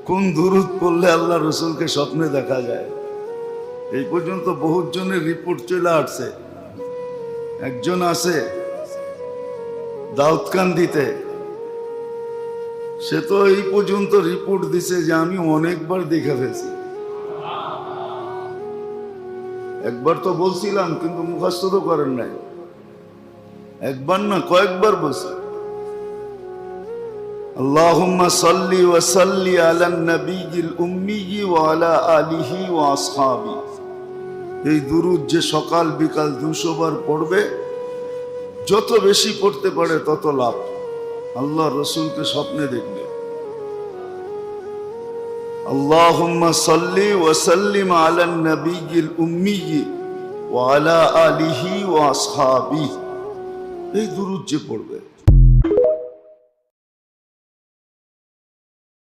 কোন দুরূদ পড়লে আল্লাহ রসুলকে স্বপ্নে দেখা যায়। এই পর্যন্ত বহুত জনের রিপোর্ট চলে আসছে। একজন আছে দাউদকান্দিতে, সে তো এই পর্যন্ত রিপোর্ট দিছে যে আমি অনেকবার দেখে ফেলছি। একবার তো বলছিলাম কিন্তু মুখস্থ তো করেন নাই। একবার না কয়েকবার বলছি, আল্লাহুম্মা সাল্লি ওয়া সাল্লি আলান নবিয়্যিল উম্মি ওয়া আলা আলিহি ওয়া আসহাবি। এই দুরূদ যে সকাল বিকাল 200 বার পড়বে, যত বেশি পড়তে পারে তত লাভ। আল্লাহ রসুলকে স্বপ্নে দেখবে। আল্লাহুম্মা সাল্লি ওয়া সাল্লিম আলান নবিয়্যিল উম্মি ওয়া আলা আলিহি ওয়া আসহাবি। এই দুরূদ যে পড়বে